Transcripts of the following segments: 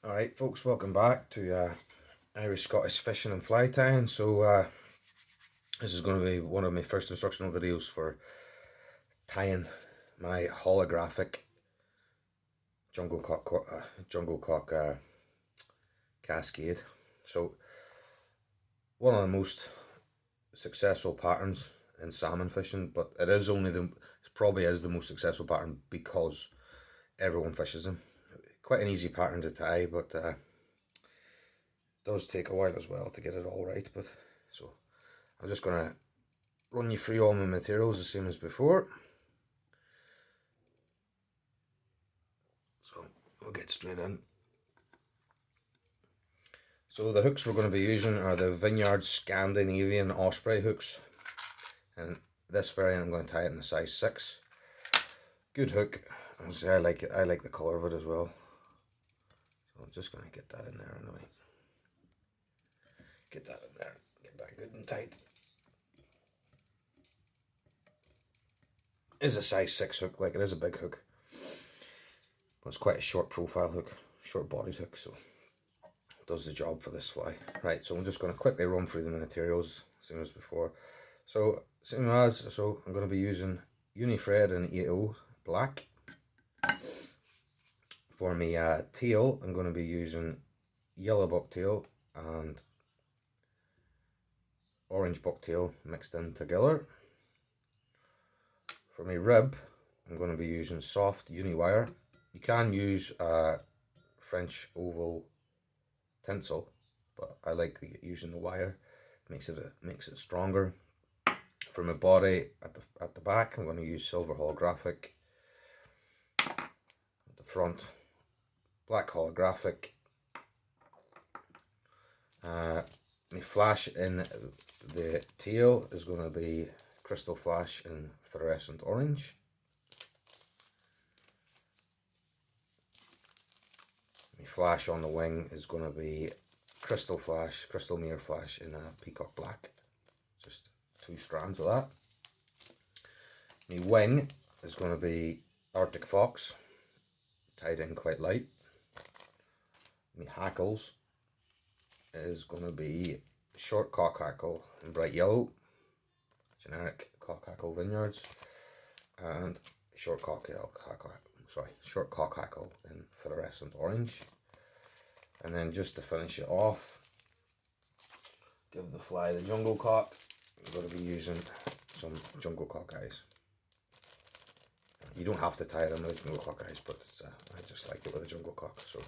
Alright folks, welcome back to Irish Scottish fishing and fly tying. So this is going to be one of my first instructional videos for tying my holographic JUNGLECOCK Cascade. So one of the most successful patterns in salmon fishing, but it probably is the most successful pattern because everyone fishes them. Quite an easy pattern to tie, but does take a while as well to get it all right. But so I'm just going to run you through all my materials the same as before. So we'll get straight in. So the hooks we're going to be using are the VENIARD Scandinavian Osprey hooks, and this variant I'm going to tie it in a size 6. Good hook. I like it. I like the colour of it as well. So I'm just going to get that in there anyway. Get that in there. Get that good and tight. It is a size 6 hook, like it is a big hook. But it's quite a short profile hook, short bodied hook, so it does the job for this fly. Right, so I'm just going to quickly run through the materials, same as before. So I'm going to be using UNI-THREAD and 80 black. For my tail, I'm going to be using yellow bucktail and orange bucktail mixed in together. For my rib, I'm going to be using soft uni wire. You can use French oval tinsel, but I like using the wire. Makes it stronger. For my body at the back, I'm going to use silver holographic. At the front, black holographic. My flash in the tail is going to be crystal flash in fluorescent orange. My flash on the wing is going to be crystal mirror flash in a peacock black. Just 2 strands of that. My wing is going to be Arctic Fox, tied in quite light. My hackles is going to be short cock hackle in bright yellow, generic cock hackle vineyards, and short cock hackle in fluorescent orange. And then just to finish it off, give the fly the JUNGLECOCK. I'm going to be using some JUNGLECOCK eyes. You don't have to tie it in with JUNGLECOCK eyes, but I just like it with a JUNGLECOCK. So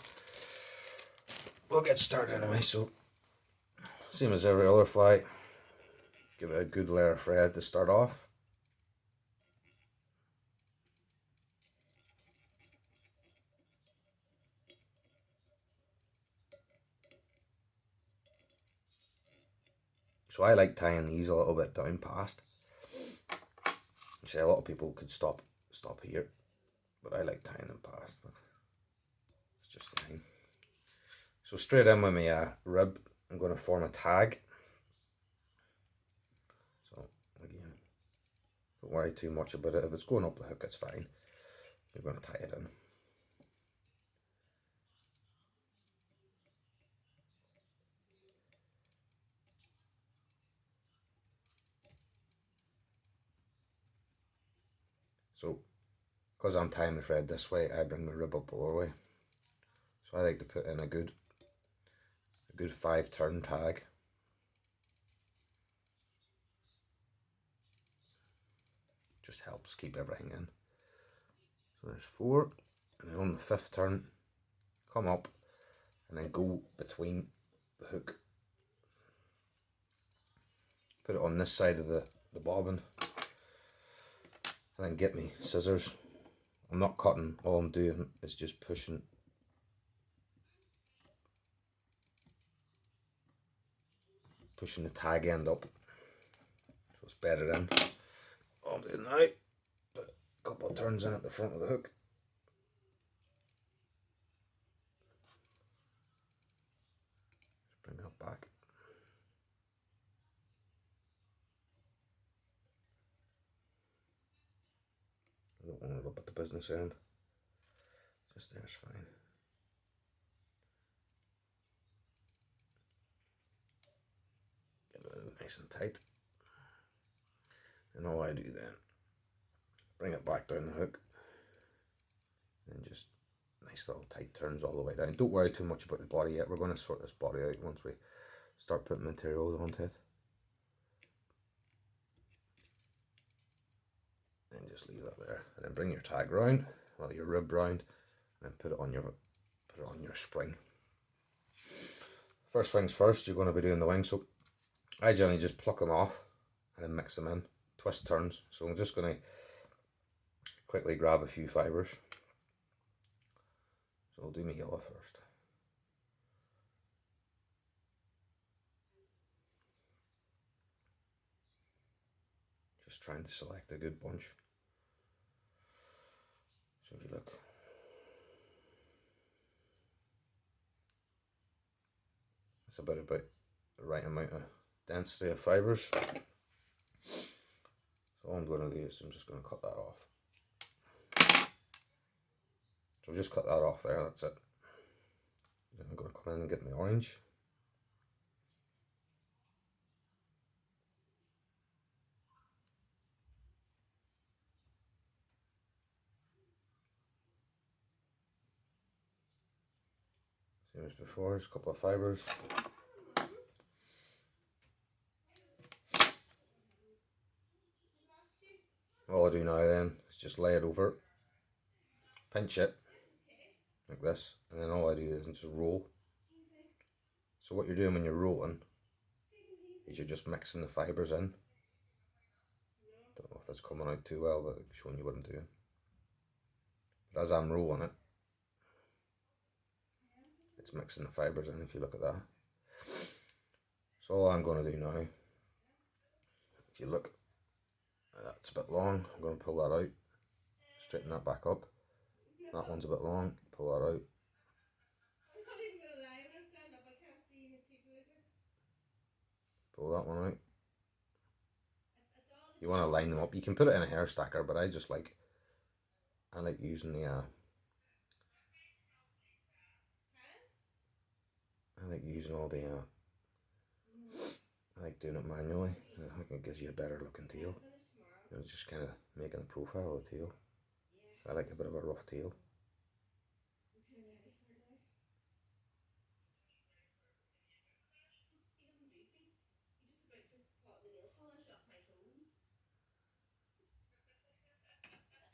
we'll get started anyway. So same as every other fly, give it a good layer of thread to start off. So I like tying these a little bit down past. You see, a lot of people could stop here, but I like tying them past. But it's just the thing. So straight in with my rib, I'm going to form a tag. So again, don't worry too much about it. If it's going up the hook, it's fine. You're going to tie it in. So because I'm tying the thread this way, I bring my rib up the lower way. So I like to put in a good 5 turn tag. Just helps keep everything in. So there's 4, and then on the 5th turn, come up and then go between the hook. Put it on this side of the bobbin, and then get me scissors. I'm not cutting, all I'm doing is just pushing the tag end up so it's bedded in. All I'm doing now, put a couple of turns in at the front of the hook. Bring that back. I don't want it up at the business end. Just there's fine. nice and tight. And all I do then, bring it back down the hook and just nice little tight turns all the way down. Don't worry too much about the body yet. We're going to sort this body out once we start putting materials onto it. And just leave that there. And then bring your tag round, well, your rib round, and put it on your spring. First things first, you're going to be doing the wings. So I generally just pluck them off and then mix them in, twist turns. So I'm just going to quickly grab a few fibres. So I'll do my yellow first. Just trying to select a good bunch. So if you look, it's about the right amount of density of fibres. So all I'm going to do is I'm just going to cut that off. So just cut that off there, that's it. Then I'm going to come in and get my orange. Same as before, there's a couple of fibres. All I do now then is just lay it over, pinch it like this, and then all I do is just roll. So what you're doing when you're rolling is you're just mixing the fibres in. Don't know if it's coming out too well, but I'm showing you what I'm doing. But as I'm rolling it, it's mixing the fibres in, if you look at that. So all I'm going to do now, if you look, that's a bit long, I'm going to pull that out, straighten that back up. That one's a bit long, pull that out. Pull that one out. You want to line them up. You can put it in a hair stacker, but I like using the I like using all the I like doing it manually. I think it gives you a better looking tail. You know, just kind of making the profile of the tail. I like a bit of a rough tail.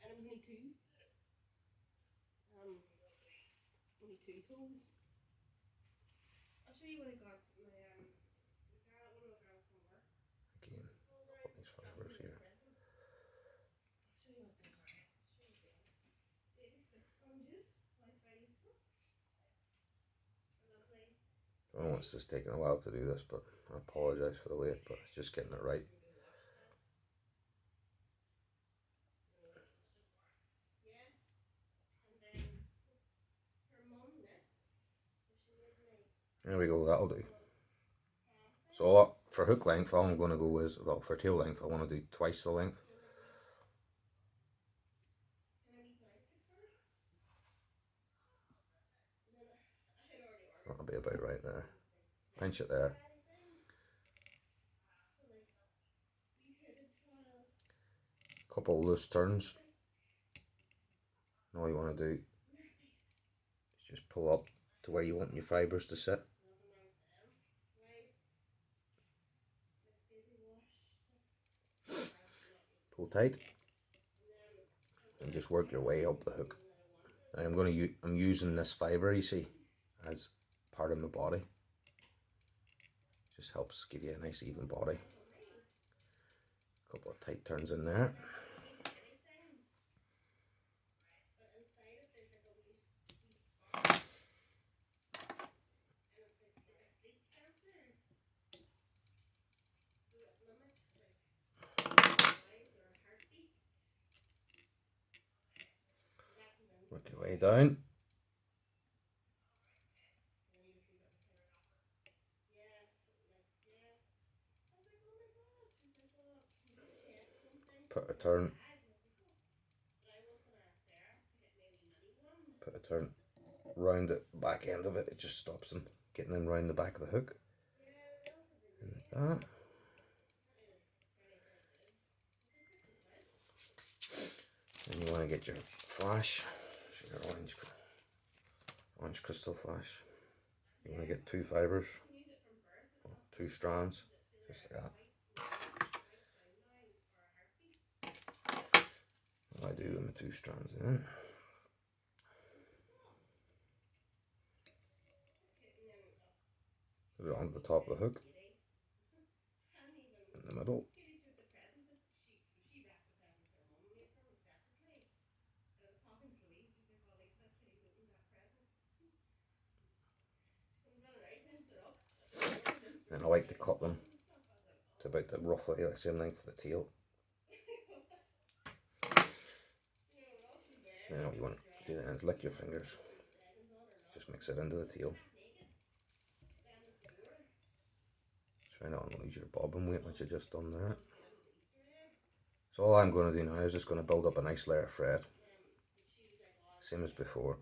Only two toes. I'll show you what I got. My one of the girls from work. Again, put these fibres here. I'll show you what they are. I'll show you them. 86 sponges. Nice, very useful. Lovely. I know it's just taking a while to do this, but I apologise for the wait, but it's just getting it right. There we go, that'll do. So for hook length, all I'm going to go is, well, for tail length, I want to do twice the length. That'll be about right there. Pinch it there. Couple of loose turns. And all you want to do is just pull up to where you want your fibres to sit. Pull tight and just work your way up the hook. Now I'm using this fibre, you see, as part of my body. Just helps give you a nice even body. Couple of tight turns in there. Work your way down. Put a turn. Put a turn round the back end of it. It just stops them getting in round the back of the hook. And like that. Then you want to get your flash, your orange crystal flash. You want to get 2 fibres, well, 2 strands, just like that. I do them with 2 strands in. Put it onto the top of the hook, in the middle. And I like to cut them to about roughly the same length of the tail. Now what you want to do then is lick your fingers, just mix it into the tail. Try not to lose your bobbin weight once you've just done that. So all I'm going to do now is just going to build up a nice layer of thread, same as before.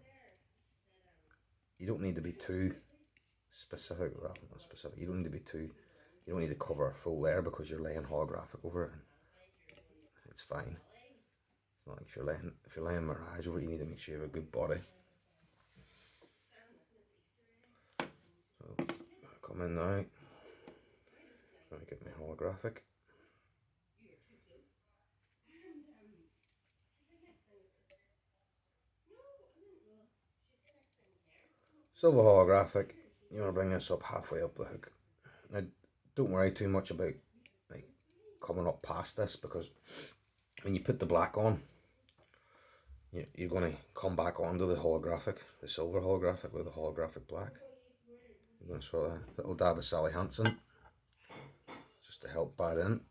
You don't need to be too specific, well, not specific, you don't need to be too, you don't need to cover a full layer because you're laying holographic over it. It's fine. It's not like if you're laying mirage over it, you need to make sure you have a good body. So come in now, trying to get my holographic. Silver holographic, you want to bring this up halfway up the hook. Now don't worry too much about like coming up past this, because when you put the black on, you're going to come back onto the holographic, the silver holographic with the holographic black. I'm going to sort of a little dab of Sally Hansen just to help bat in.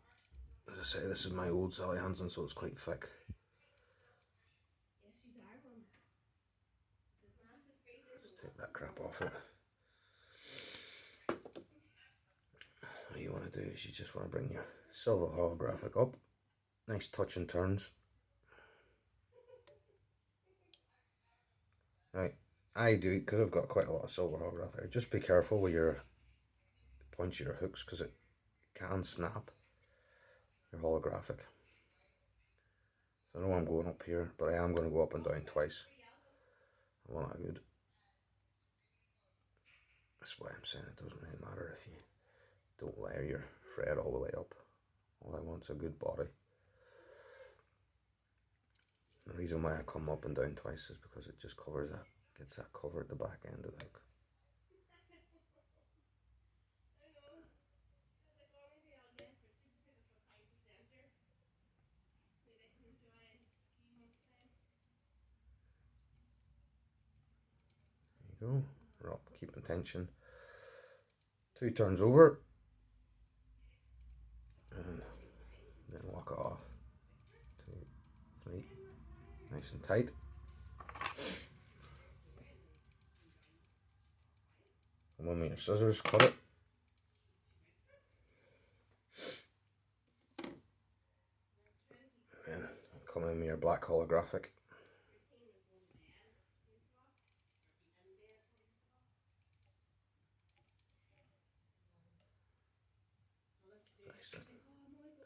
As I say, this is my old Sally Hansen, so it's quite thick. Just take that crap off it. What you want to do is you just want to bring your silver holographic up, nice touch and turns. Right, I do, because I've got quite a lot of silver holographic, just be careful with your points of your hooks, because it can snap your holographic. So I know I'm going up here, but I am going to go up and down twice. Well, not good. That's why I'm saying it doesn't really matter if you don't layer your thread all the way up. All I want is a good body. The reason why I come up and down twice is because it just covers that, gets that cover at the back end of the hook. There you go. We're up, keeping tension. 2 turns over. And then walk it off. 2, 3. Nice and tight. Come on with your scissors, cut it. And come in with your black holographic. Nice.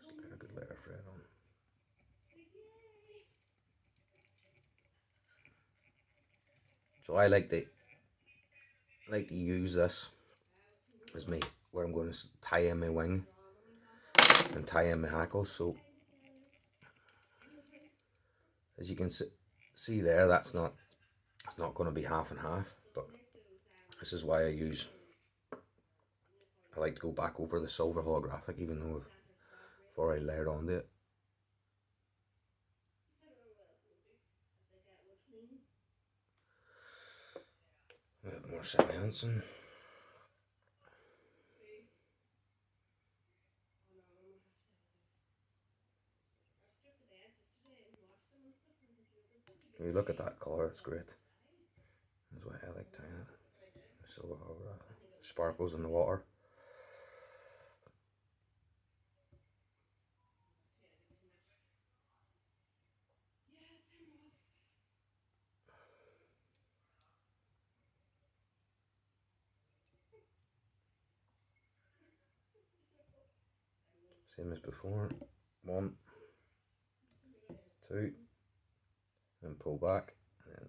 Just get a good layer of thread on. So I like to use this as where I'm going to tie in my wing and tie in my hackles. So as you can see there, it's not going to be half and half, but this is why I like to go back over the silver holographic, even though I've already layered onto it. A bit more Sally Hansen. When you look at that colour, it's great. That's why I like tying it. The silver holographic. Sparkles in the water. Same as before. 1, 2, and pull back, and then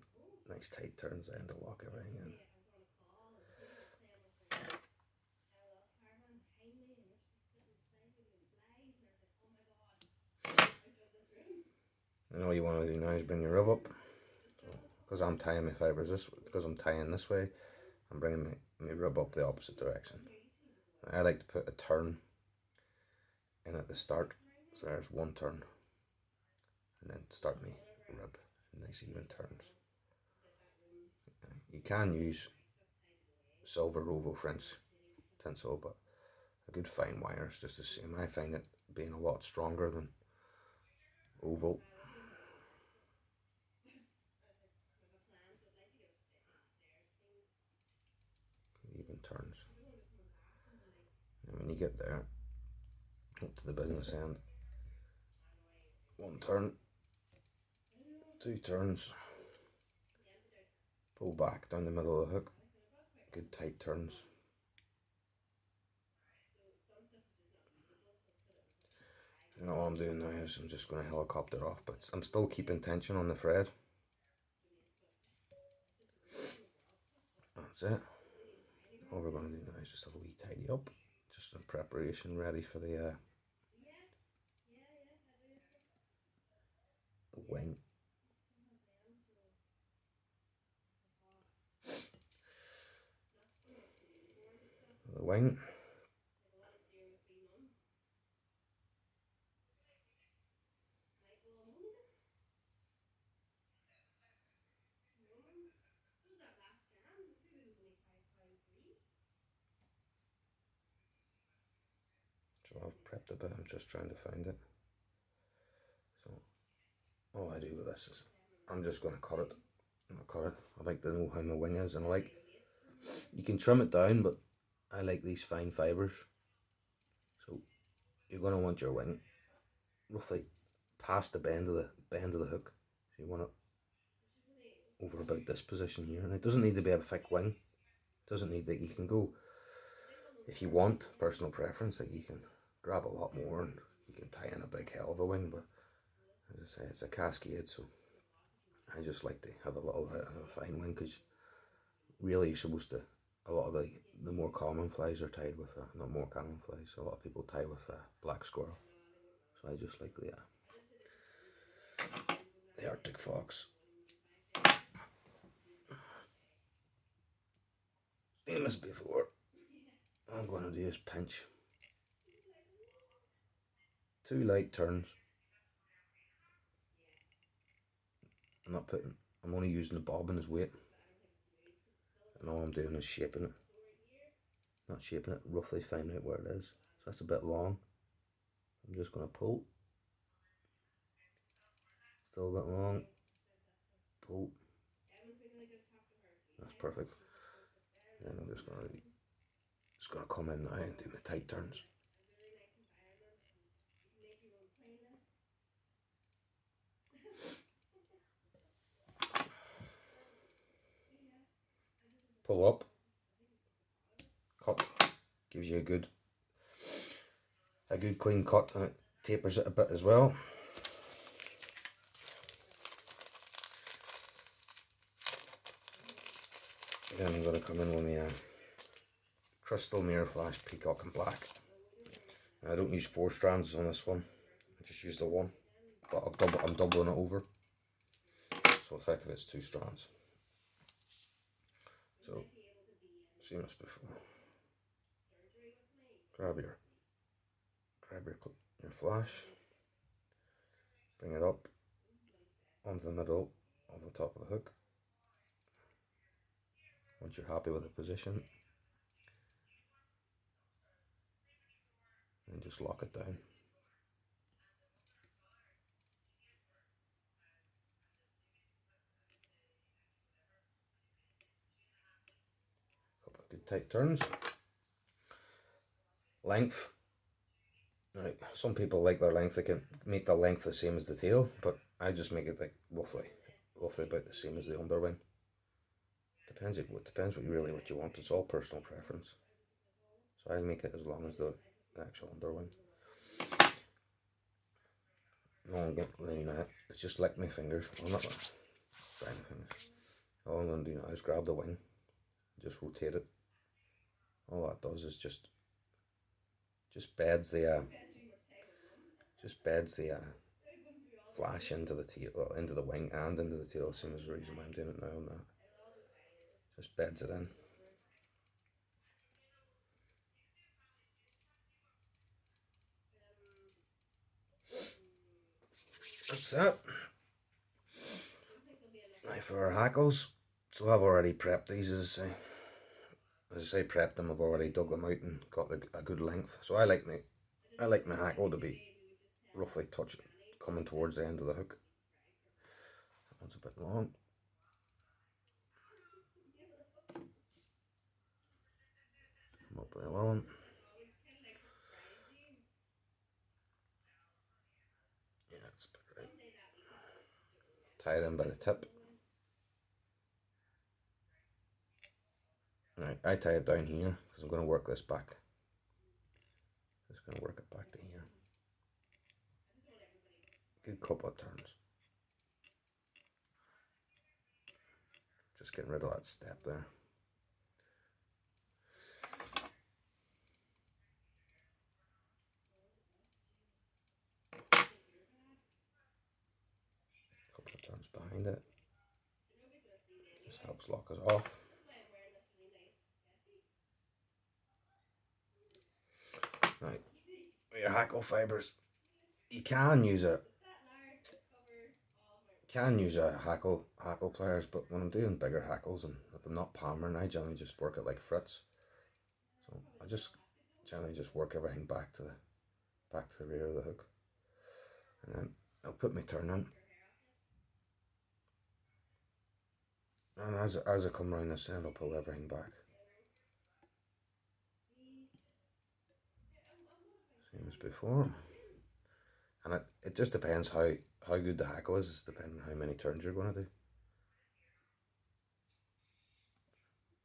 nice tight turns then to lock everything in. And all you want to do now is bring your rub up. So, because I'm tying my fibres this way, I'm bringing my rub up the opposite direction. I like to put a turn in at the start, so there's one turn, and then start my rub, nice even turns. You can use silver oval French tinsel, but a good fine wire is just the same. I find it being a lot stronger than oval. Even turns. And when you get there, up to the business end, one turn, two turns, pull back down the middle of the hook, good tight turns. And all I'm doing now is I'm just going to helicopter off, but I'm still keeping tension on the thread. That's it. All we're going to do now is just have a wee tidy up, just in preparation, ready for the wing. The wing. So I've prepped a bit, I'm just trying to find it. So all I do with this is I'm just going to cut it. I like to know how my wing is, and you can trim it down, but I like these fine fibres. So you're going to want your wing roughly past the bend of the hook. So you want it over about this position here, and it doesn't need to be a thick wing. It doesn't need that. You can go, if you want, personal preference, that you can grab a lot more and you can tie in a big hell of a wing, but as I say, it's a Cascade, so I just like to have a little bit of a fine wing, because really you're supposed to, a lot of the more common flies are tied with, not more common flies, a lot of people tie with black squirrel, so I just like the Arctic fox. Same as before. All I'm going to do is pinch. 2 light turns. I'm only using the bobbin as weight. And all I'm doing is shaping it. Not shaping it, roughly finding out where it is. So that's a bit long. I'm just going to pull. Still a bit long. Pull. That's perfect. Then I'm just going to come in now and do the tight turns. Pull up, cut, gives you a good clean cut, and it tapers it a bit as well. Then I'm going to come in with my crystal mirror flash peacock and black. Now, I don't use 4 strands on this one, I just use the 1, but I'm doubling it over, so effectively it's 2 strands. So, same as before. Grab your flash, bring it up onto the middle of the top of the hook. Once you're happy with the position, and just lock it down. Couple of good tight turns. Length. Now, some people like their length, they can make the length the same as the tail, but I just make it like roughly about the same as the underwing. Depends what you want. It's all personal preference. So I'll make it as long as the actual underwing. No, it's just lick my fingers. Well, not for anything. All I'm going to do now is grab the wing, just rotate it. All that does is just beds the flash into the tail, well, into the wing and into the tail. Same as the reason why I'm doing it now on that. Just beds it in. That's it. Now for our hackles. So I've already prepped these, as I say, prepped them. I've already dug them out and got a good length. So I like my hackle to be roughly coming towards the end of the hook. That one's a bit long. Come up with the other one. Yeah, that's about right. Tie it in by the tip. Right, I tie it down here because I'm going to work this back. Just going to work it back to here. Good couple of turns. Just getting rid of that step there. Couple of turns behind it. Just helps lock us off. Right, with your hackle fibres, you can use a hackle pliers, but when I'm doing bigger hackles and if I'm not palmering, I generally just work it like Fritz. So I just generally just work everything back to the rear of the hook, and then I'll put my turn in. And as I come around this end, I'll pull everything back. Same as before. And it just depends how good the hackle is, depending on how many turns you're going to do.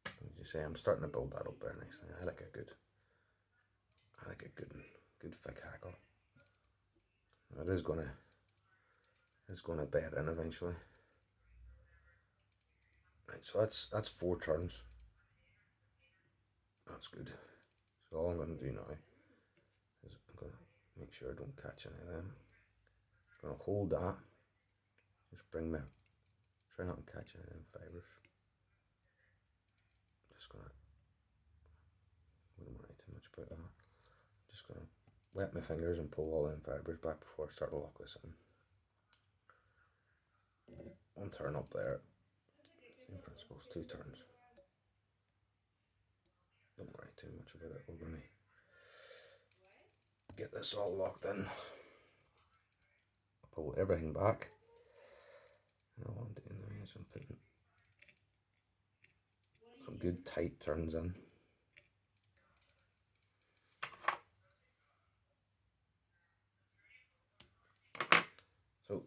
As you say, I'm starting to build that up there nicely. I like a good thick hackle. It is gonna bed in eventually. Right, so that's 4 turns. That's good. So all I'm going to do now is I'm going to make sure I don't catch any of them. I'm going to hold that. Just try not to catch any of them fibres. Just going to, wouldn't worry too much about that. Just going to wet my fingers and pull all them fibres back before I start to lock this in. 1 turn up there. In principle, 2 turns. Don't worry too much about it. We're going to get this all locked in. Pull everything back. And all I'm doing now is I'm putting some good tight turns in. So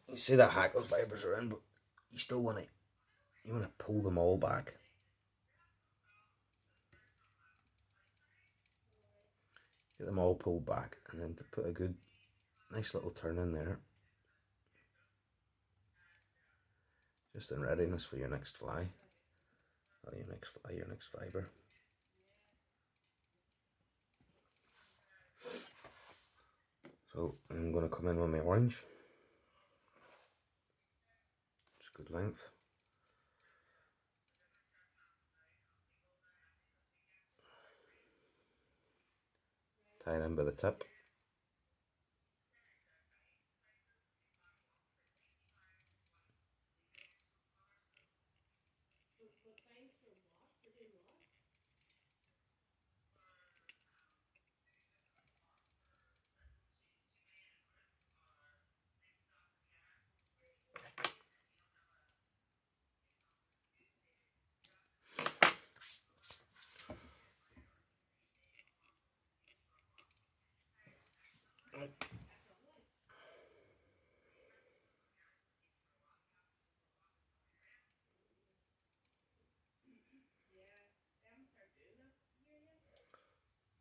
you see that hackle fibres are in, but you still want to pull them all back. Get them all pulled back, and then put a good, nice little turn in there. Just in readiness for your next fly, or your next fibre. So I'm going to come in with my orange. Just good length. Tie it in by the tip.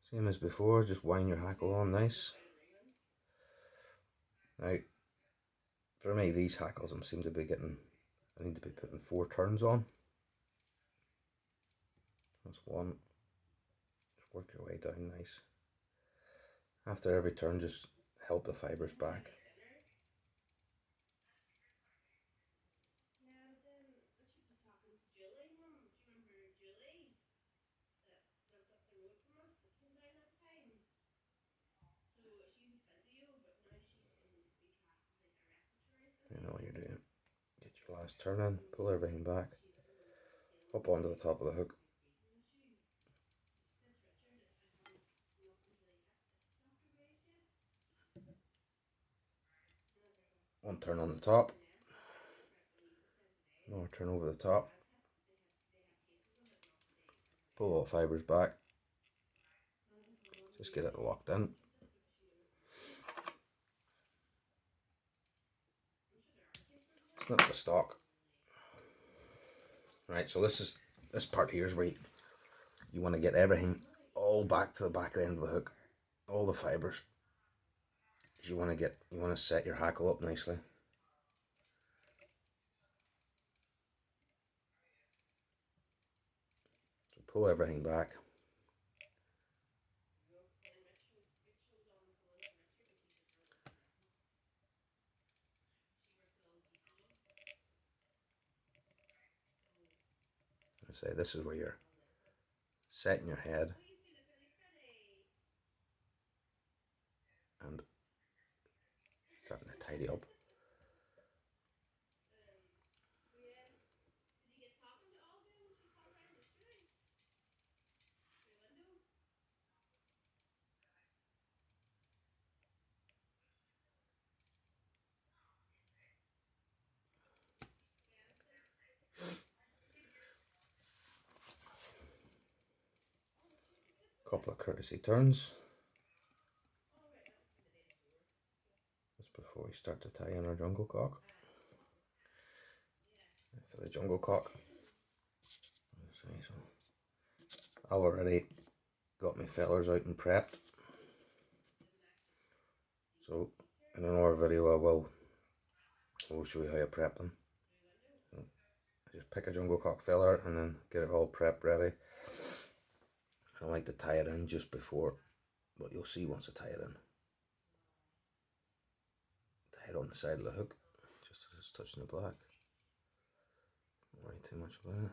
Same as before, just wind your hackle on nice. Now, for me, these hackles seem to be getting I need to be putting 4 turns on. That's 1. Just work your way down nice. After every turn, just help the fibres back. Yeah, but then I should be talking to Julie, Mum. Do you remember Julie that lives up the road from us that came down that time? So she's a physio, but now she can be classed as like a respiratory physio. You know what you're doing. Get your last turn in, pull everything back, up onto the top of the hook. One turn on the top, another turn over the top, pull all fibres back, just get it locked in. Snip the stock. Right, so this part here is where you want to get everything all back to the back of the end of the hook, all the fibres. You want to set your hackle up nicely. So pull everything back. I say this is where you're setting your head and starting to tidy up. Couple of courtesy turns just before we start to tie in our junglecock. For the junglecock, so I've already got my fellers out and prepped. So in another video I will show you how to prep them. So I just pick a junglecock feller and then get it all prepped ready. I like to tie it in just before, but you'll see once I tie it in. Tie it on the side of the hook, just as it's touching the black. Don't worry too much about it.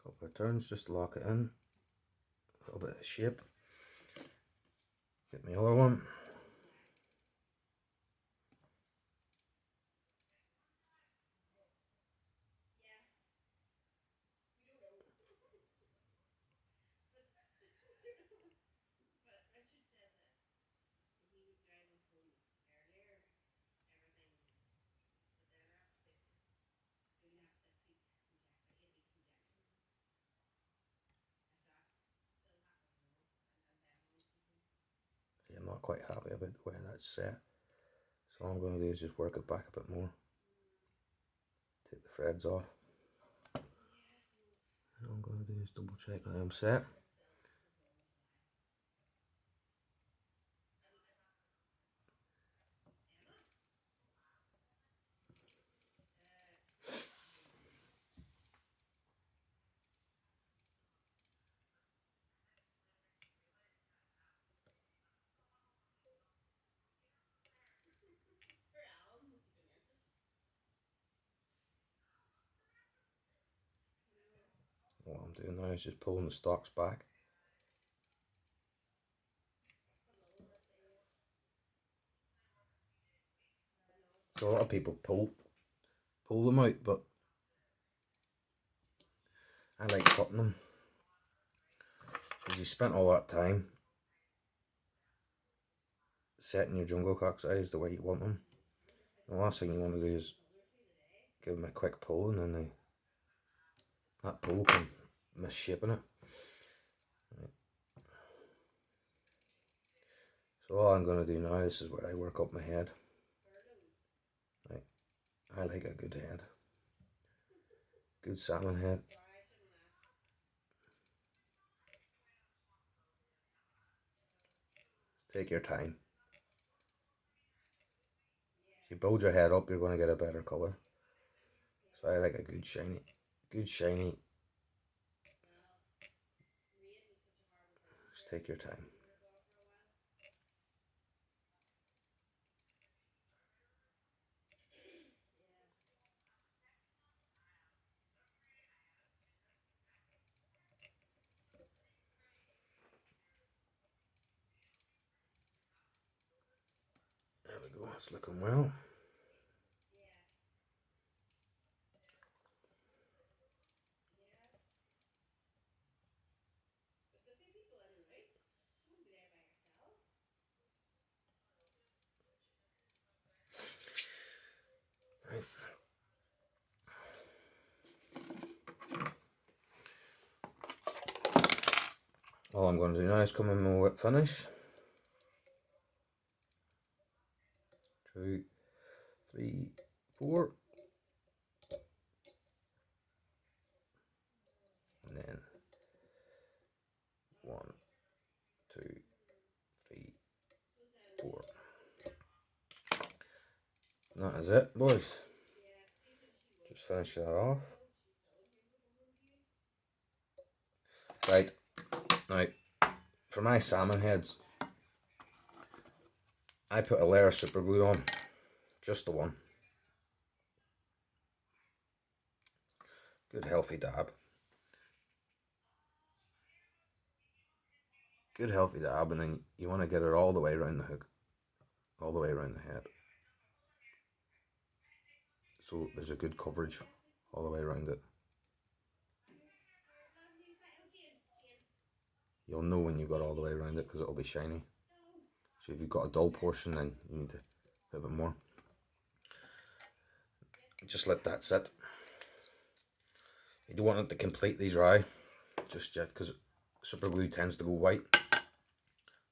Couple of turns, just lock it in. A little bit of shape. Get my other one. See, I'm not quite happy about the way that's set. So all I'm going to do is just work it back a bit more. Take the threads off. And all I'm going to do is double check that I'm set. What I'm doing now is just pulling the stalks back. So a lot of people pull them out, but I like cutting them. Because you spent all that time setting your junglecock size the way you want them. The last thing you want to do is give them a quick pull and then that pull can misshapen it. Right. So all I'm going to do now, this is where I work up my head. Right. I like a good head. Good salmon head. Take your time. If you build your head up, you're going to get a better colour. So I like a good shiny. Just take your time. There we go, it's looking well. Right. All I'm going to do now is come in my whip finish. 2, 3, 4. And then 1, 2, 3, 4. And that is it, boys. Just finish that off. Right, now for my salmon heads, I put a layer of super glue on, just the one. Good healthy dab. Good healthy dab, and then you want to get it all the way around the hook, all the way around the head. So there's a good coverage all the way around it. You'll know when you got all the way around it because it'll be shiny. So if you've got a dull portion, then you need to put a bit more. Just let that sit. You don't want it to completely dry just yet because super glue tends to go white.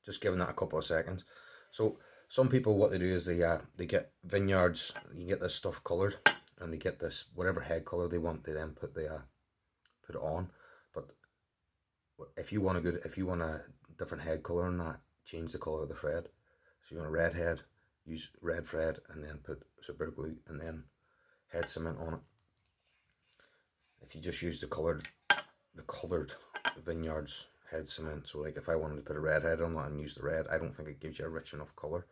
Just giving that a couple of seconds. So some people, what they do is they get Vineyards. You get this stuff coloured, and they get this whatever head colour they want. They then put it on. But if you want a different head colour on that, change the colour of the thread. So you want a red head, use red thread, and then put super glue and then head cement on it. If you just use the coloured Vineyards head cement, so like if I wanted to put a red head on that and use the red, I don't think it gives you a rich enough colour.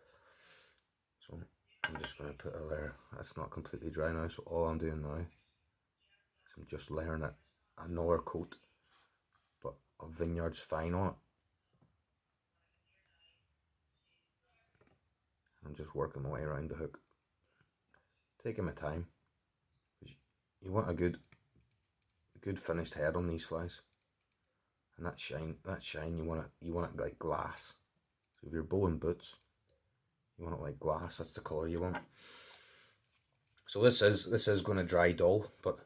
So I'm just going to put a layer. That's not completely dry now, so all I'm doing now is I'm just layering it another coat, but of Vineyards fine on it. I'm just working my way around the hook, taking my time. You want a good finished head on these flies, and that shine you want it like glass. So if you're bowling boots, you want it like glass. That's the color you want. So this is going to dry dull, but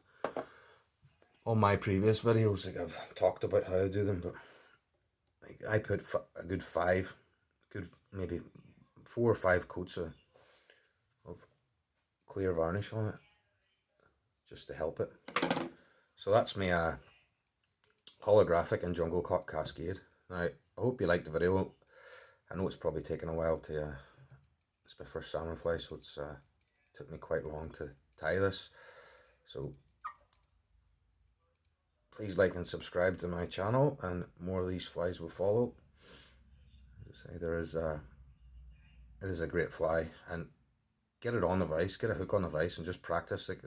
on my previous videos, like I've talked about how I do them, but like I put a good maybe 4 or 5 coats of clear varnish on it, just to help it. So that's my holographic and JUNGLECOCK Cascade. Now, I hope you liked the video. I know it's probably taken a while to, it's my first salmon fly, so it's took me quite long to tie this. So please like and subscribe to my channel, and more of these flies will follow. As I say, it is a great fly, and get it on the vise, get a hook on the vise, and just practice. Like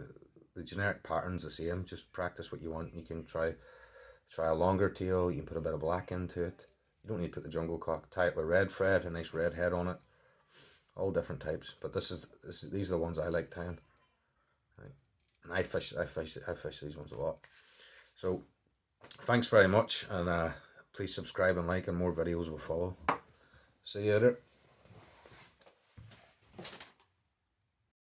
the generic pattern's the same. Just practice what you want. You can try a longer tail. You can put a bit of black into it. You don't need to put the JUNGLECOCK. Tie it with red thread, a nice red head on it. All different types, but these are the ones I like tying. Right. And I fish these ones a lot. So thanks very much, and please subscribe and like, and more videos will follow. See you later.